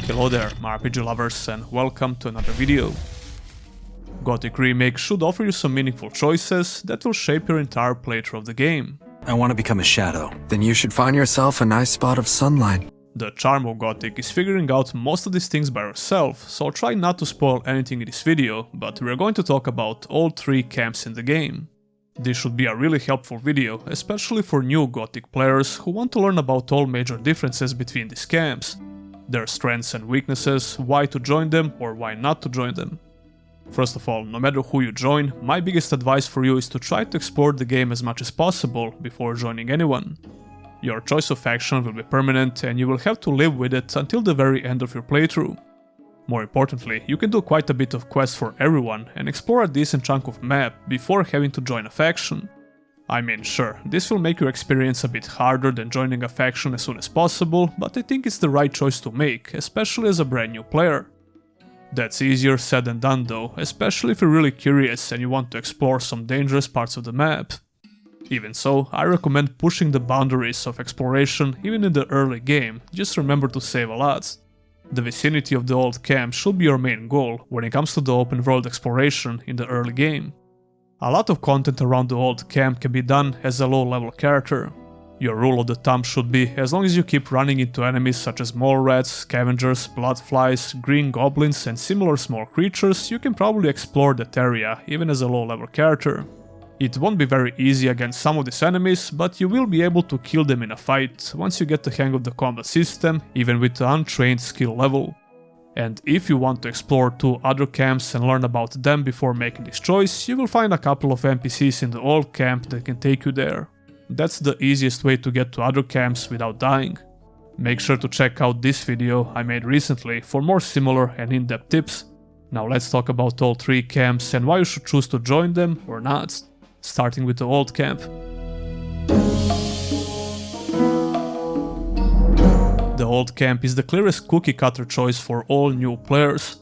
Hello there, my RPG lovers, and welcome to another video. Gothic Remake should offer you some meaningful choices that will shape your entire playthrough of the game. I want to become a shadow. Then you should find yourself a nice spot of sunlight. The charm of Gothic is figuring out most of these things by yourself, so I'll try not to spoil anything in this video, but we're going to talk about all 3 camps in the game. This should be a really helpful video, especially for new Gothic players who want to learn about all major differences between these camps, their strengths and weaknesses, why to join them or why not to join them. First of all, no matter who you join, my biggest advice for you is to try to explore the game as much as possible before joining anyone. Your choice of faction will be permanent and you will have to live with it until the very end of your playthrough. More importantly, you can do quite a bit of quests for everyone and explore a decent chunk of map before having to join a faction. I mean, sure, this will make your experience a bit harder than joining a faction as soon as possible, but I think it's the right choice to make, especially as a brand new player. That's easier said than done though, especially if you're really curious and you want to explore some dangerous parts of the map. Even so, I recommend pushing the boundaries of exploration even in the early game, just remember to save a lot. The vicinity of the old camp should be your main goal when it comes to the open world exploration in the early game. A lot of content around the old camp can be done as a low level character. Your rule of the thumb should be, as long as you keep running into enemies such as mole rats, scavengers, bloodflies, green goblins and similar small creatures, you can probably explore that area even as a low level character. It won't be very easy against some of these enemies, but you will be able to kill them in a fight once you get the hang of the combat system, even with the untrained skill level. And if you want to explore 2 other camps and learn about them before making this choice, you will find a couple of NPCs in the old camp that can take you there. That's the easiest way to get to other camps without dying. Make sure to check out this video I made recently for more similar and in-depth tips. Now let's talk about all 3 camps and why you should choose to join them or not. Starting with the old camp. The old camp is the clearest cookie cutter choice for all new players.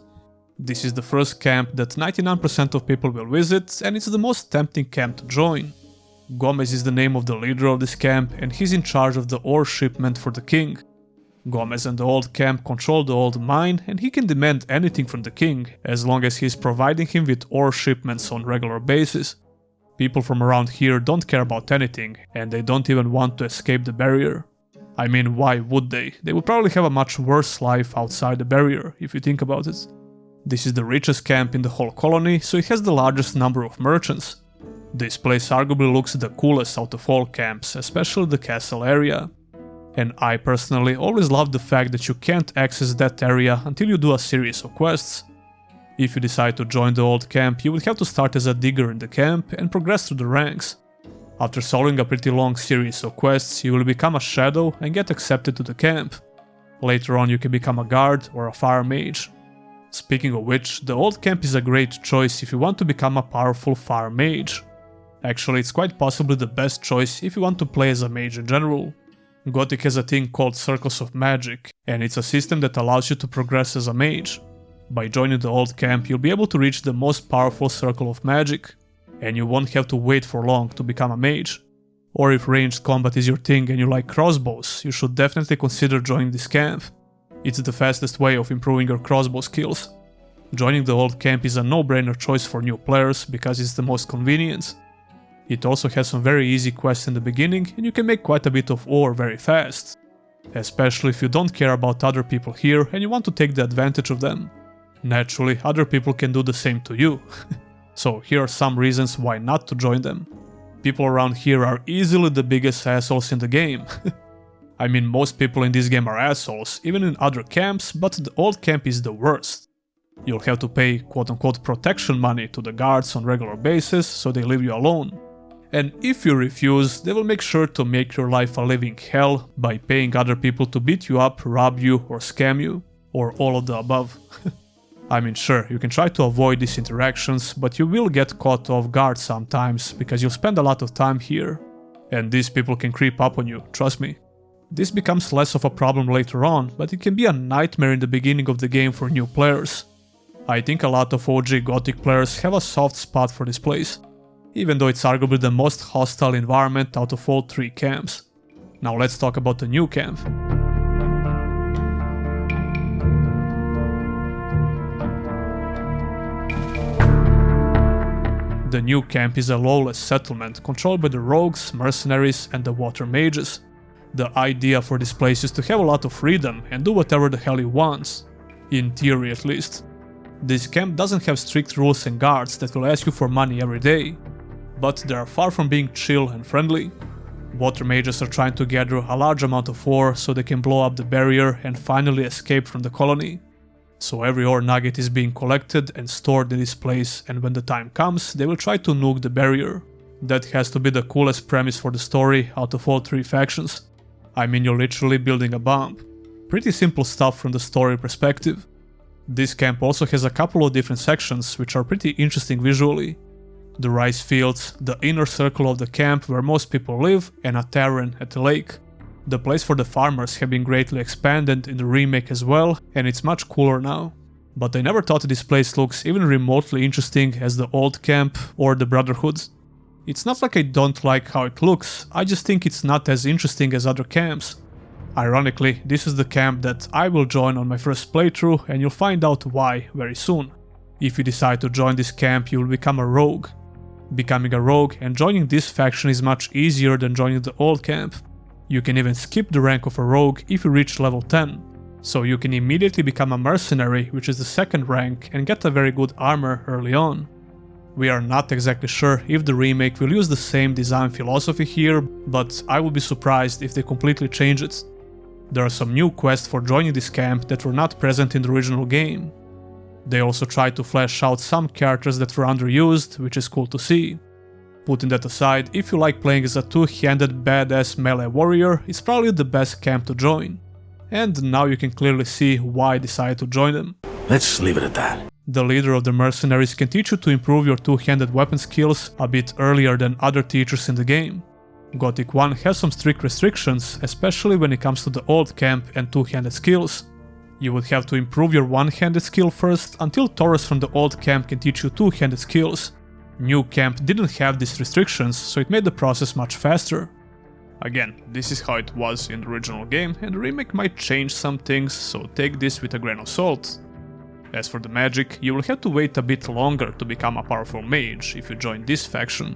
This is the first camp that 99% of people will visit and it's the most tempting camp to join. Gomez is the name of the leader of this camp and he's in charge of the ore shipment for the king. Gomez and the old camp control the old mine and he can demand anything from the king as long as he's providing him with ore shipments on regular basis. People from around here don't care about anything and they don't even want to escape the barrier. I mean, why would they? They would probably have a much worse life outside the barrier, if you think about it. This is the richest camp in the whole colony, so it has the largest number of merchants. This place arguably looks the coolest out of all camps, especially the castle area. And I personally always love the fact that you can't access that area until you do a series of quests. If you decide to join the old camp, you will have to start as a digger in the camp and progress through the ranks. After solving a pretty long series of quests, you will become a shadow and get accepted to the camp. Later on you can become a guard or a fire mage. Speaking of which, the old camp is a great choice if you want to become a powerful fire mage. Actually, it's quite possibly the best choice if you want to play as a mage in general. Gothic has a thing called Circles of Magic, and it's a system that allows you to progress as a mage. By joining the old camp, you'll be able to reach the most powerful circle of magic, and you won't have to wait for long to become a mage. Or if ranged combat is your thing and you like crossbows, you should definitely consider joining this camp. It's the fastest way of improving your crossbow skills. Joining the old camp is a no-brainer choice for new players because it's the most convenient. It also has some very easy quests in the beginning and you can make quite a bit of ore very fast. Especially if you don't care about other people here and you want to take the advantage of them. Naturally, other people can do the same to you. So here are some reasons why not to join them. People around here are easily the biggest assholes in the game. I mean, most people in this game are assholes, even in other camps, but the old camp is the worst. You'll have to pay quote-unquote protection money to the guards on regular basis, so they leave you alone. And if you refuse, they will make sure to make your life a living hell by paying other people to beat you up, rob you, or scam you, or all of the above. I mean, sure, you can try to avoid these interactions, but you will get caught off guard sometimes, because you'll spend a lot of time here. And these people can creep up on you, trust me. This becomes less of a problem later on, but it can be a nightmare in the beginning of the game for new players. I think a lot of OG Gothic players have a soft spot for this place, even though it's arguably the most hostile environment out of all 3 camps. Now let's talk about the new camp. The new camp is a lawless settlement controlled by the rogues, mercenaries and the water mages. The idea for this place is to have a lot of freedom and do whatever the hell he wants. In theory at least. This camp doesn't have strict rules and guards that will ask you for money every day, but they are far from being chill and friendly. Water mages are trying to gather a large amount of ore so they can blow up the barrier and finally escape from the colony. So every ore nugget is being collected and stored in this place, and when the time comes, they will try to nuke the barrier. That has to be the coolest premise for the story out of all 3 factions. I mean, you're literally building a bomb. Pretty simple stuff from the story perspective. This camp also has a couple of different sections which are pretty interesting visually. The rice fields, the inner circle of the camp where most people live, and a tavern at the lake. The place for the farmers have been greatly expanded in the remake as well, and it's much cooler now. But I never thought this place looks even remotely interesting as the old camp or the Brotherhood. It's not like I don't like how it looks, I just think it's not as interesting as other camps. Ironically, this is the camp that I will join on my first playthrough, and you'll find out why very soon. If you decide to join this camp, you will become a rogue. Becoming a rogue and joining this faction is much easier than joining the old camp. You can even skip the rank of a rogue if you reach level 10. So you can immediately become a mercenary, which is the 2nd rank, and get a very good armor early on. We are not exactly sure if the remake will use the same design philosophy here, but I would be surprised if they completely change it. There are some new quests for joining this camp that were not present in the original game. They also tried to flesh out some characters that were underused, which is cool to see. Putting that aside, if you like playing as a 2-handed badass melee warrior, it's probably the best camp to join. And now you can clearly see why I decided to join them. Let's leave it at that. The leader of the mercenaries can teach you to improve your 2-handed weapon skills a bit earlier than other teachers in the game. Gothic 1 has some strict restrictions, especially when it comes to the old camp and 2-handed skills. You would have to improve your 1-handed skill first until Taurus from the old camp can teach you 2-handed skills. New camp didn't have these restrictions, so it made the process much faster. Again, this is how it was in the original game, and the remake might change some things, so take this with a grain of salt. As for the magic, you will have to wait a bit longer to become a powerful mage if you join this faction.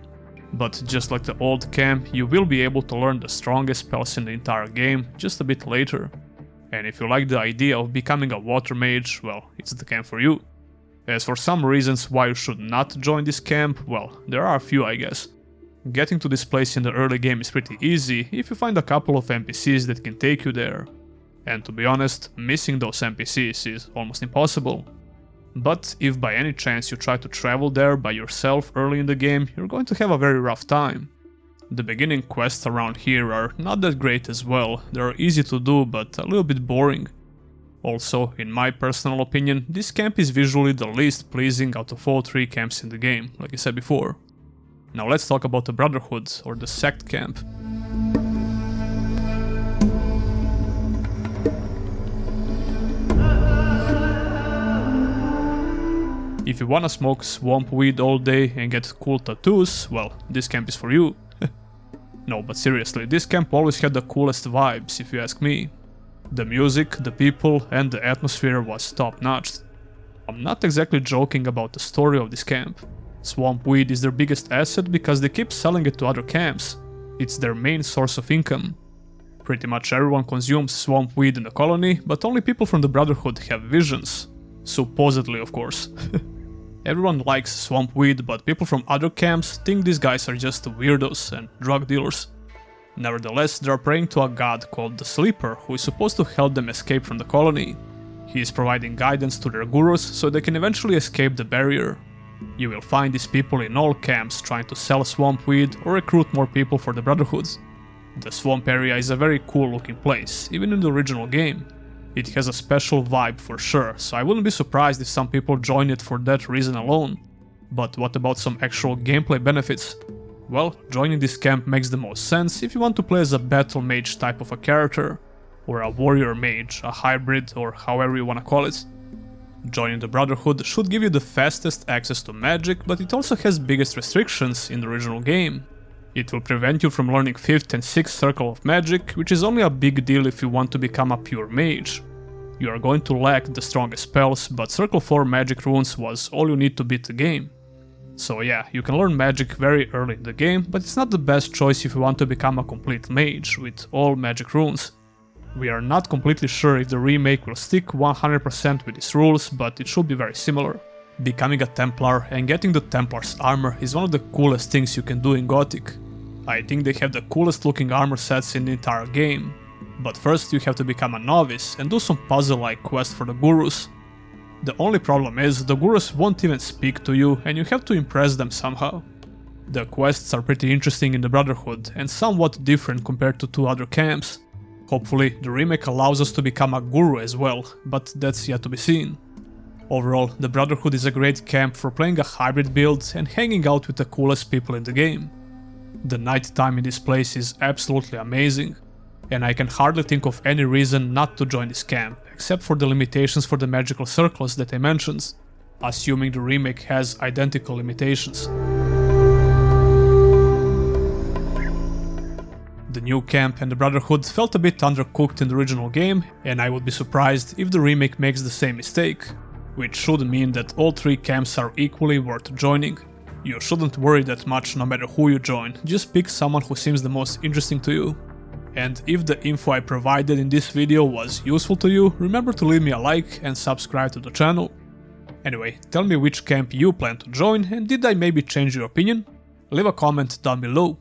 But just like the old camp, you will be able to learn the strongest spells in the entire game just a bit later. And if you like the idea of becoming a water mage, well, it's the camp for you. As for some reasons why you should not join this camp, well, there are a few I guess. Getting to this place in the early game is pretty easy if you find a couple of NPCs that can take you there. And to be honest, missing those NPCs is almost impossible. But if by any chance you try to travel there by yourself early in the game, you're going to have a very rough time. The beginning quests around here are not that great as well, they are easy to do but a little bit boring. Also, in my personal opinion, this camp is visually the least pleasing out of all 3 camps in the game, like I said before. Now let's talk about the Brotherhood, or the Sect camp. If you wanna smoke swamp weed all day and get cool tattoos, well, this camp is for you. No, but seriously, this camp always had the coolest vibes, if you ask me. The music, the people, and the atmosphere was top-notch. I'm not exactly joking about the story of this camp. Swamp weed is their biggest asset because they keep selling it to other camps. It's their main source of income. Pretty much everyone consumes swamp weed in the colony, but only people from the Brotherhood have visions. Supposedly, of course. Everyone likes swamp weed, but people from other camps think these guys are just weirdos and drug dealers. Nevertheless, they are praying to a god called the Sleeper, who is supposed to help them escape from the colony. He is providing guidance to their gurus so they can eventually escape the barrier. You will find these people in all camps trying to sell swamp weed or recruit more people for the Brotherhood. The swamp area is a very cool looking place, even in the original game. It has a special vibe for sure, so I wouldn't be surprised if some people join it for that reason alone. But what about some actual gameplay benefits? Well, joining this camp makes the most sense if you want to play as a battle mage type of a character, or a warrior mage, a hybrid, or however you wanna call it. Joining the Brotherhood should give you the fastest access to magic, but it also has biggest restrictions in the original game. It will prevent you from learning 5th and 6th circle of magic, which is only a big deal if you want to become a pure mage. You are going to lack the strongest spells, but circle 4 magic runes was all you need to beat the game. So yeah, you can learn magic very early in the game, but it's not the best choice if you want to become a complete mage with all magic runes. We are not completely sure if the remake will stick 100% with these rules, but it should be very similar. Becoming a Templar and getting the Templar's armor is one of the coolest things you can do in Gothic. I think they have the coolest looking armor sets in the entire game. But first you have to become a novice and do some puzzle-like quests for the gurus. The only problem is the gurus won't even speak to you and you have to impress them somehow. The quests are pretty interesting in the Brotherhood and somewhat different compared to 2 other camps. Hopefully the remake allows us to become a guru as well, but that's yet to be seen. Overall, the Brotherhood is a great camp for playing a hybrid build and hanging out with the coolest people in the game. The night time in this place is absolutely amazing, and I can hardly think of any reason not to join this camp, except for the limitations for the magical circles that I mentioned, assuming the remake has identical limitations. The new camp and the Brotherhood felt a bit undercooked in the original game, and I would be surprised if the remake makes the same mistake, which should mean that all 3 camps are equally worth joining. You shouldn't worry that much no matter who you join, just pick someone who seems the most interesting to you. And if the info I provided in this video was useful to you, remember to leave me a like and subscribe to the channel. Anyway, tell me which camp you plan to join and did I maybe change your opinion? Leave a comment down below.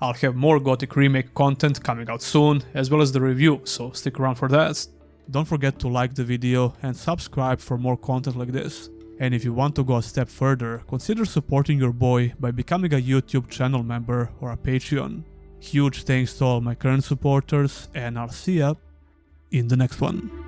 I'll have more Gothic Remake content coming out soon, as well as the review, so stick around for that. Don't forget to like the video and subscribe for more content like this. And if you want to go a step further, consider supporting your boy by becoming a YouTube channel member or a Patreon. Huge thanks to all my current supporters, and I'll see ya in the next one.